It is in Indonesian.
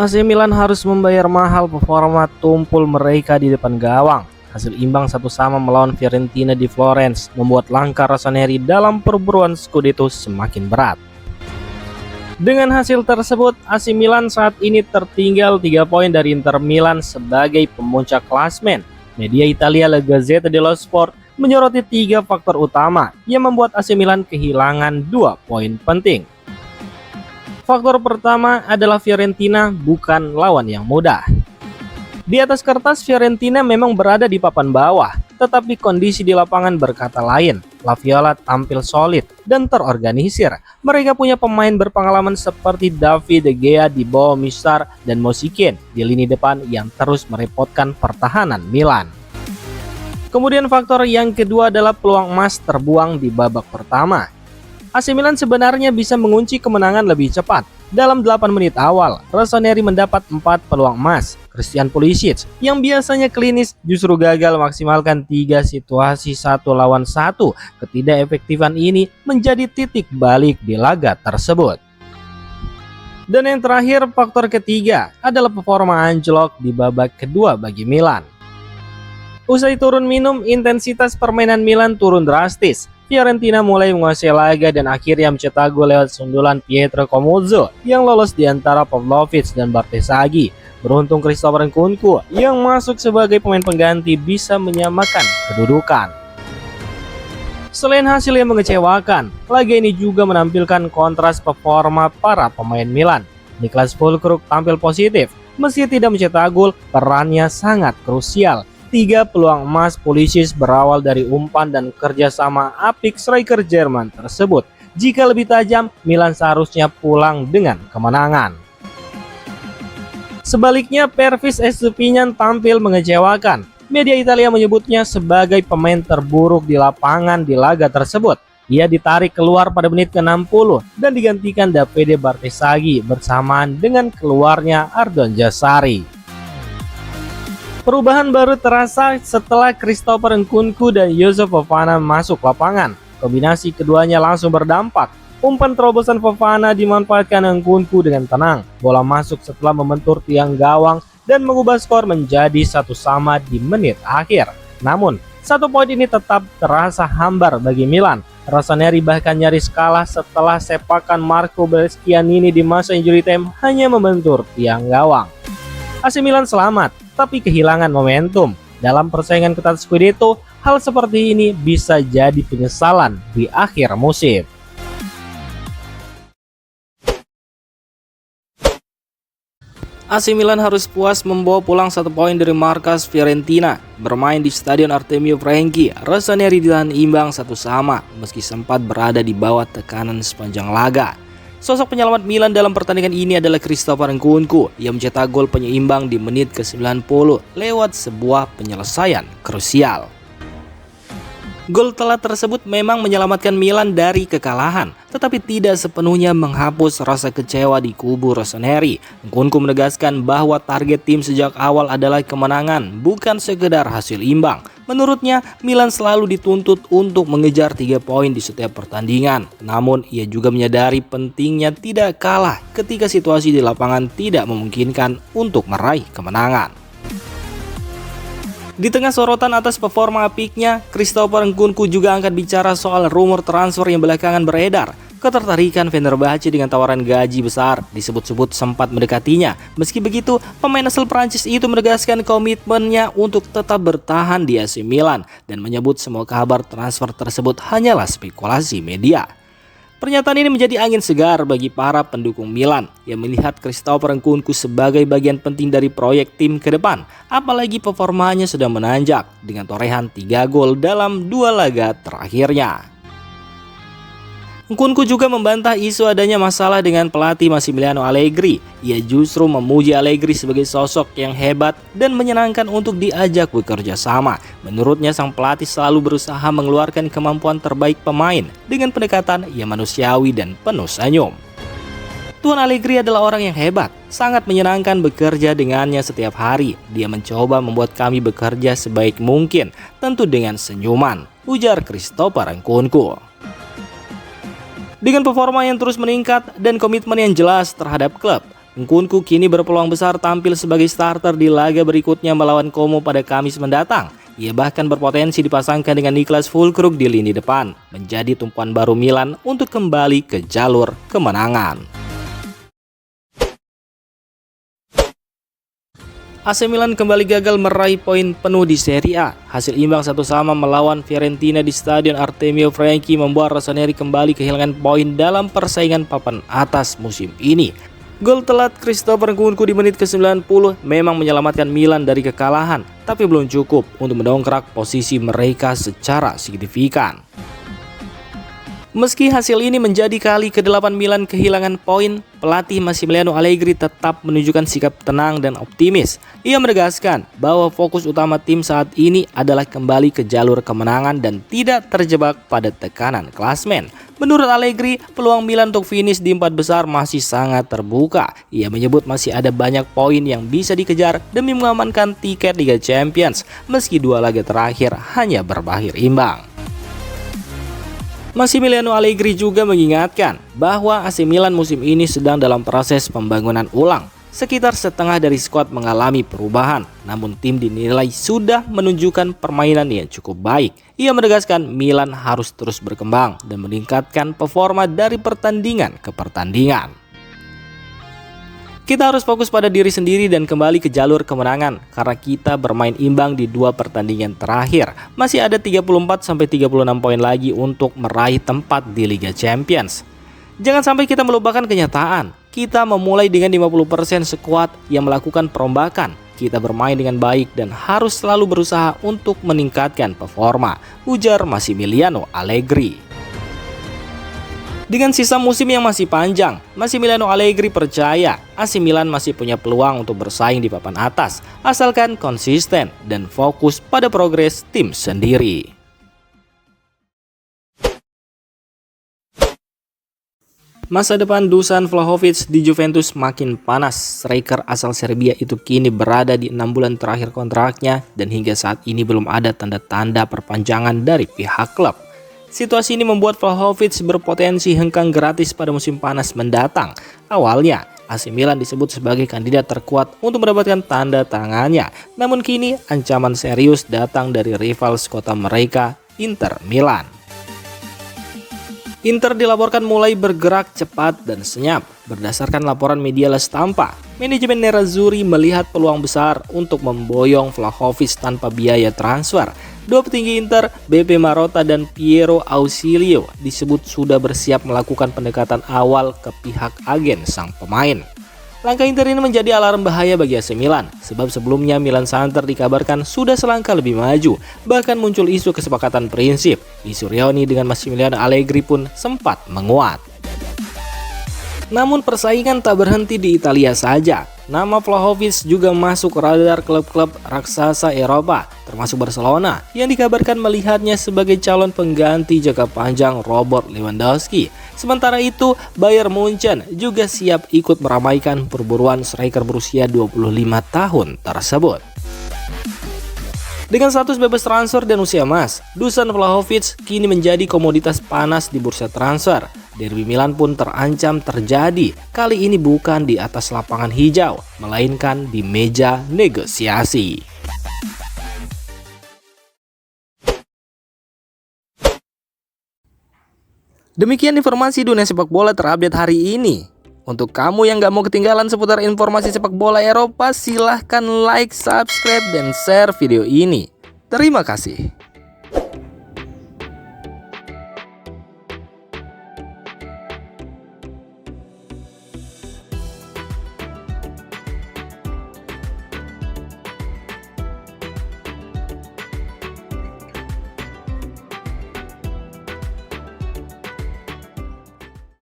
AC Milan harus membayar mahal performa tumpul mereka di depan gawang. Hasil imbang 1-1 melawan Fiorentina di Florence membuat langkah Rossoneri dalam perburuan Scudetto semakin berat. Dengan hasil tersebut, AC Milan saat ini tertinggal 3 poin dari Inter Milan sebagai pemuncak klasmen. Media Italia La Gazzetta dello Sport menyoroti 3 faktor utama yang membuat AC Milan kehilangan 2 poin penting. Faktor pertama adalah Fiorentina bukan lawan yang mudah. Di atas kertas Fiorentina memang berada di papan bawah, tetapi kondisi di lapangan berkata lain. La Viola tampil solid dan terorganisir. Mereka punya pemain berpengalaman seperti David De Gea di bawah Misar dan Mosikin di lini depan yang terus merepotkan pertahanan Milan. Kemudian faktor yang kedua adalah peluang emas terbuang di babak pertama. AC Milan sebenarnya bisa mengunci kemenangan lebih cepat. Dalam 8 menit awal, Rossoneri mendapat 4 peluang emas. Christian Pulisic yang biasanya klinis justru gagal maksimalkan 3 situasi 1 lawan 1. Ketidakefektifan ini menjadi titik balik di laga tersebut. Dan yang terakhir, faktor ketiga adalah performa anjlok di babak kedua bagi Milan. Usai turun minum, intensitas permainan Milan turun drastis. Fiorentina mulai menguasai laga dan akhirnya mencetak gol lewat sundulan Pietro Comozzo yang lolos di antara Pavlovic dan Bartesaghi. Beruntung Christopher Nkunku yang masuk sebagai pemain pengganti bisa menyamakan kedudukan. Selain hasil yang mengecewakan, laga ini juga menampilkan kontras performa para pemain Milan. Niklas Füllkrug tampil positif, meski tidak mencetak gol, perannya sangat krusial. 3 peluang emas Pulisic berawal dari umpan dan kerjasama apik striker Jerman tersebut. Jika lebih tajam, Milan seharusnya pulang dengan kemenangan. Sebaliknya, Pervis Estupiñán tampil mengecewakan. Media Italia menyebutnya sebagai pemain terburuk di lapangan di laga tersebut. Ia ditarik keluar pada menit ke-60 dan digantikan Davide Bartesaghi bersamaan dengan keluarnya Ardon Jassari. Perubahan baru terasa setelah Christopher Nkunku dan Youssouf Fofana masuk lapangan. Kombinasi keduanya langsung berdampak. Umpan terobosan Fofana dimanfaatkan Nkunku dengan tenang. Bola masuk setelah membentur tiang gawang dan mengubah skor menjadi 1-1 di menit akhir. Namun, 1 poin ini tetap terasa hambar bagi Milan. Rossoneri bahkan nyaris kalah setelah sepakan Marco Brescianini di masa injury time hanya membentur tiang gawang. AC Milan selamat, tapi kehilangan momentum. Dalam persaingan ketat Scudetto, hal seperti ini bisa jadi penyesalan di akhir musim. AC Milan harus puas membawa pulang 1 poin dari markas Fiorentina. Bermain di Stadion Artemio Franchi, Rossoneri ditahan imbang 1-1 meski sempat berada di bawah tekanan sepanjang laga. Sosok penyelamat Milan dalam pertandingan ini adalah Christopher Nkunku yang mencetak gol penyeimbang di menit ke-90 lewat sebuah penyelesaian krusial. Gol telat tersebut memang menyelamatkan Milan dari kekalahan, tetapi tidak sepenuhnya menghapus rasa kecewa di kubu Rossoneri. Nkunku menegaskan bahwa target tim sejak awal adalah kemenangan, bukan sekedar hasil imbang. Menurutnya, Milan selalu dituntut untuk mengejar 3 poin di setiap pertandingan. Namun, ia juga menyadari pentingnya tidak kalah ketika situasi di lapangan tidak memungkinkan untuk meraih kemenangan. Di tengah sorotan atas performa apiknya, Christopher Nkunku juga angkat bicara soal rumor transfer yang belakangan beredar. Ketertarikan Fenerbahce dengan tawaran gaji besar disebut-sebut sempat mendekatinya. Meski begitu, pemain asal Prancis itu menegaskan komitmennya untuk tetap bertahan di AC Milan dan menyebut semua kabar transfer tersebut hanyalah spekulasi media. Pernyataan ini menjadi angin segar bagi para pendukung Milan yang melihat Christopher Nkunku sebagai bagian penting dari proyek tim ke depan. Apalagi performanya sudah menanjak dengan torehan 3 gol dalam 2 laga terakhirnya. Nkunku juga membantah isu adanya masalah dengan pelatih Massimiliano Allegri. Ia justru memuji Allegri sebagai sosok yang hebat dan menyenangkan untuk diajak bekerja sama. Menurutnya sang pelatih selalu berusaha mengeluarkan kemampuan terbaik pemain dengan pendekatan yang manusiawi dan penuh senyum. Tuan Allegri adalah orang yang hebat, sangat menyenangkan bekerja dengannya setiap hari. Dia mencoba membuat kami bekerja sebaik mungkin, tentu dengan senyuman, ujar Christopher Nkunku. Dengan performa yang terus meningkat dan komitmen yang jelas terhadap klub, Nkunku kini berpeluang besar tampil sebagai starter di laga berikutnya melawan Como pada Kamis mendatang. Ia bahkan berpotensi dipasangkan dengan Niklas Füllkrug di lini depan, menjadi tumpuan baru Milan untuk kembali ke jalur kemenangan. AC Milan kembali gagal meraih poin penuh di Serie A. Hasil imbang 1-1 melawan Fiorentina di Stadion Artemio Franchi membuat Rossoneri kembali kehilangan poin dalam persaingan papan atas musim ini. Gol telat Christopher Nkunku di menit ke-90 memang menyelamatkan Milan dari kekalahan, tapi belum cukup untuk mendongkrak posisi mereka secara signifikan. Meski hasil ini menjadi kali ke-8 Milan kehilangan poin, pelatih Massimiliano Allegri tetap menunjukkan sikap tenang dan optimis. Ia menegaskan bahwa fokus utama tim saat ini adalah kembali ke jalur kemenangan dan tidak terjebak pada tekanan klasmen. Menurut Allegri, peluang Milan untuk finish di 4 besar masih sangat terbuka. Ia menyebut masih ada banyak poin yang bisa dikejar demi mengamankan tiket Liga Champions, meski 2 laga terakhir hanya berakhir imbang. Massimiliano Allegri juga mengingatkan bahwa AC Milan musim ini sedang dalam proses pembangunan ulang. Sekitar setengah dari skuad mengalami perubahan, namun tim dinilai sudah menunjukkan permainan yang cukup baik. Ia menegaskan Milan harus terus berkembang dan meningkatkan performa dari pertandingan ke pertandingan. Kita harus fokus pada diri sendiri dan kembali ke jalur kemenangan karena kita bermain imbang di 2 pertandingan terakhir. Masih ada 34-36 poin lagi untuk meraih tempat di Liga Champions. Jangan sampai kita melupakan kenyataan. Kita memulai dengan 50% skuad yang melakukan perombakan. Kita bermain dengan baik dan harus selalu berusaha untuk meningkatkan performa, ujar Massimiliano Allegri. Dengan sisa musim yang masih panjang, Massimiliano Allegri percaya AC Milan masih punya peluang untuk bersaing di papan atas, asalkan konsisten dan fokus pada progres tim sendiri. Masa depan Dusan Vlahovic di Juventus makin panas. Striker asal Serbia itu kini berada di 6 bulan terakhir kontraknya dan hingga saat ini belum ada tanda-tanda perpanjangan dari pihak klub. Situasi ini membuat Vlahovic berpotensi hengkang gratis pada musim panas mendatang. Awalnya, AC Milan disebut sebagai kandidat terkuat untuk mendapatkan tanda tangannya. Namun kini ancaman serius datang dari rival sekota mereka, Inter Milan. Inter dilaporkan mulai bergerak cepat dan senyap. Berdasarkan laporan media La Stampa, manajemen Nerazzurri melihat peluang besar untuk memboyong Vlahovic tanpa biaya transfer. 2 petinggi Inter, Beppe Marotta dan Piero Ausilio, disebut sudah bersiap melakukan pendekatan awal ke pihak agen sang pemain. Langkah Inter ini menjadi alarm bahaya bagi AC Milan, sebab sebelumnya Milan Santer dikabarkan sudah selangkah lebih maju. Bahkan muncul isu kesepakatan prinsip. Isu Rioni dengan Massimiliano Allegri pun sempat menguat. Namun persaingan tak berhenti di Italia saja. Nama Vlahovic juga masuk radar klub-klub raksasa Eropa, termasuk Barcelona, yang dikabarkan melihatnya sebagai calon pengganti jangka panjang Robert Lewandowski. Sementara itu, Bayern Munchen juga siap ikut meramaikan perburuan striker berusia 25 tahun tersebut. Dengan status bebas transfer dan usia emas, Dusan Vlahovic kini menjadi komoditas panas di bursa transfer. Derby Milan pun terancam terjadi, kali ini bukan di atas lapangan hijau, melainkan di meja negosiasi. Demikian informasi dunia sepak bola terupdate hari ini. Untuk kamu yang gak mau ketinggalan seputar informasi sepak bola Eropa, silahkan like, subscribe, dan share video ini. Terima kasih.